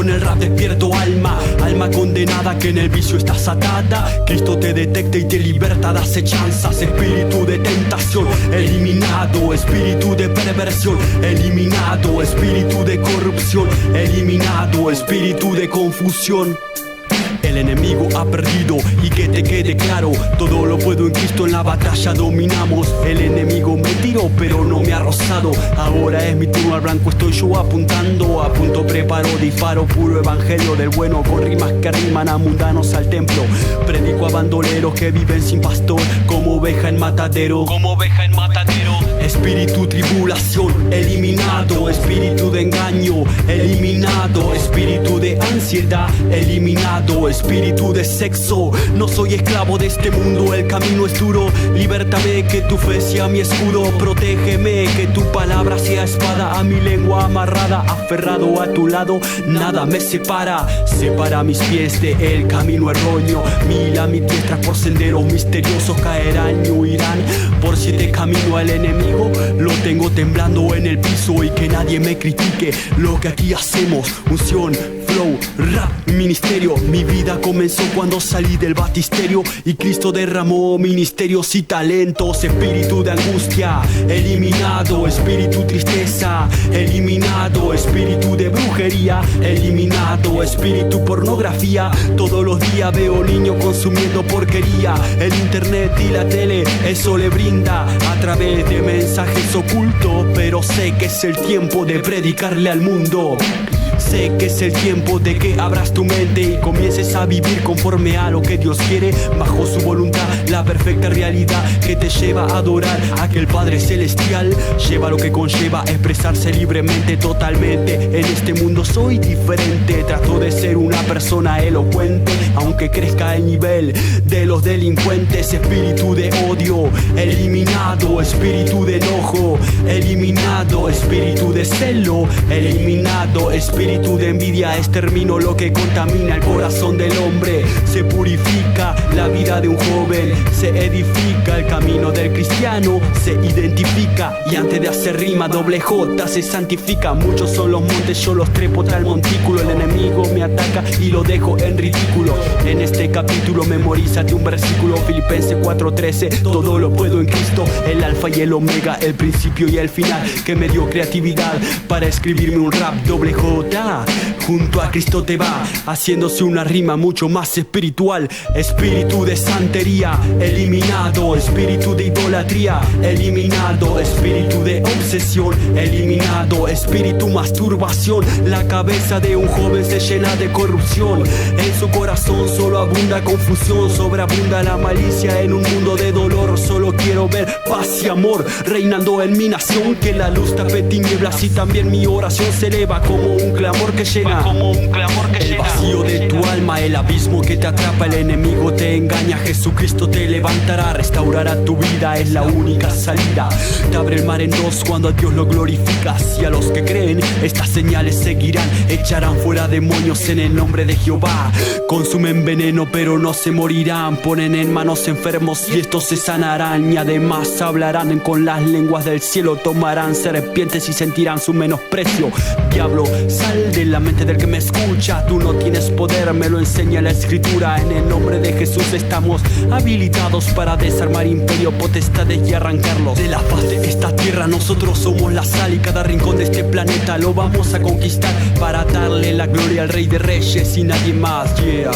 con el rap despierto alma, alma condenada que en el vicio estás atada. Cristo te detecta y te liberta de acechanzas. Espíritu de tentación eliminado, espíritu de perversión eliminado, espíritu de corrupción eliminado, espíritu de confusión. El enemigo ha perdido y que te quede claro, todo lo puedo en Cristo, en la batalla dominamos. El enemigo me tiró pero no me ha rozado, ahora es mi turno, al blanco estoy yo apuntando. A punto preparo, disparo, puro evangelio del bueno, con rimas que riman a mundanos al templo. Predico a bandoleros que viven sin pastor, como oveja en matadero, como oveja en matadero. Espíritu tribulación eliminado, espíritu de engaño eliminado, espíritu de ansiedad eliminado, espíritu de sexo. No soy esclavo de este mundo, el camino es duro. Libértame, que tu fe sea mi escudo. Protégeme, que tu palabra sea espada a mi lengua amarrada. Aferrado a tu lado, nada me separa. Separa mis pies del camino erróneo. Mil a mi diestra por senderos misteriosos caerán y huirán. Por siete camino al enemigo lo tengo temblando en el piso, y que nadie me critique lo que aquí hacemos. Unción, flow, rap, ministerio. Mi vida comenzó cuando salí del batisterio y Cristo derramó ministerios y talentos. Espíritu de angustia eliminado, espíritu tristeza eliminado, espíritu de brujería eliminado, espíritu pornografía. Todos los días veo niños consumiendo porquería. El internet y la tele eso le brinda a través de mensajes ocultos, pero sé que es el tiempo de predicarle al mundo. Sé que es el tiempo de que abras tu mente y comiences a vivir conforme a lo que Dios quiere, bajo su voluntad, la perfecta realidad que te lleva a adorar a aquel Padre Celestial. Lleva lo que conlleva expresarse libremente, totalmente. En este mundo soy diferente, trato de ser una persona elocuente, aunque crezca el nivel de los delincuentes. Espíritu de odio eliminado, espíritu de enojo eliminado, espíritu de celo eliminado, espíritu de envidia. Extermino lo que contamina el corazón del hombre. Se purifica la vida de un joven, se edifica el camino del cristiano, se identifica y antes de hacer rima doble J se santifica. Muchos son los montes, yo los trepo tal montículo. El enemigo me ataca y lo dejo en ridículo. En este capítulo memorízate un versículo, Filipenses 4:13. Todo lo puedo en Cristo, el alfa y el omega, el principio y el final, que me dio creatividad para escribirme un rap doble J. Junto a Cristo te va haciéndose una rima mucho más espiritual. Espíritu de santería eliminado, espíritu de idolatría eliminado, espíritu de obsesión eliminado, espíritu masturbación. La cabeza de un joven se llena de corrupción, en su corazón solo abunda confusión, sobreabunda la malicia en un mundo de dolor. Solo quiero ver paz y amor reinando en mi nación, que la luz tape tinieblas y también mi oración se eleva como un clamor que llena el vacío de tu alma, el abismo que te atrapa. El enemigo te engaña, Jesucristo te levantará, restaurará tu vida, es la única salida. Te abre el mar en dos cuando a Dios lo glorificas, y a los que creen estas señales seguirán. Echarán fuera demonios en el nombre de Jehová, consumen veneno pero no se morirán, ponen en manos enfermos y estos se sanarán, y además hablarán con las lenguas del cielo, tomarán serpientes y sentirán su menosprecio. Diablo, sal de la mente del que me escucha, tú no tienes poder, me lo enseña la escritura. En el nombre de Jesús estamos habilitados para desarmar imperio, potestades y arrancarlos de la faz de esta tierra. Nosotros somos la sal y cada rincón de este planeta lo vamos a conquistar para darle la gloria al Rey de Reyes y nadie más, yeah.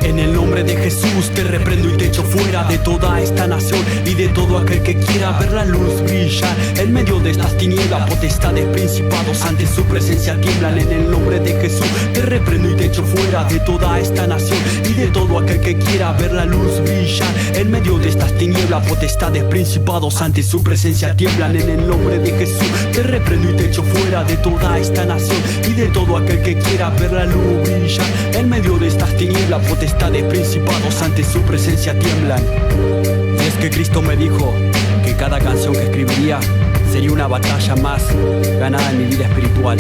En el nombre de Jesús te reprendo y te echo fuera de toda esta nación y de todo aquel que quiera ver la luz brillar en medio de estas tinieblas. Potestades, principados, ante su presencia tiemblan. En el nombre de Jesús te reprendo y te echo fuera de toda esta nación y de todo aquel que quiera ver la luz brillar en medio de estas tinieblas. Potestades, principados, ante su presencia tiemblan. En el nombre de Jesús te reprendo y te echo fuera de toda esta nación y de todo aquel que quiera ver la luz brillar en medio de estas tinieblas. Potestades, principados, ante su presencia tiemblan. Y es que Cristo me dijo que cada canción que escribiría sería una batalla más ganada en mi vida espiritual.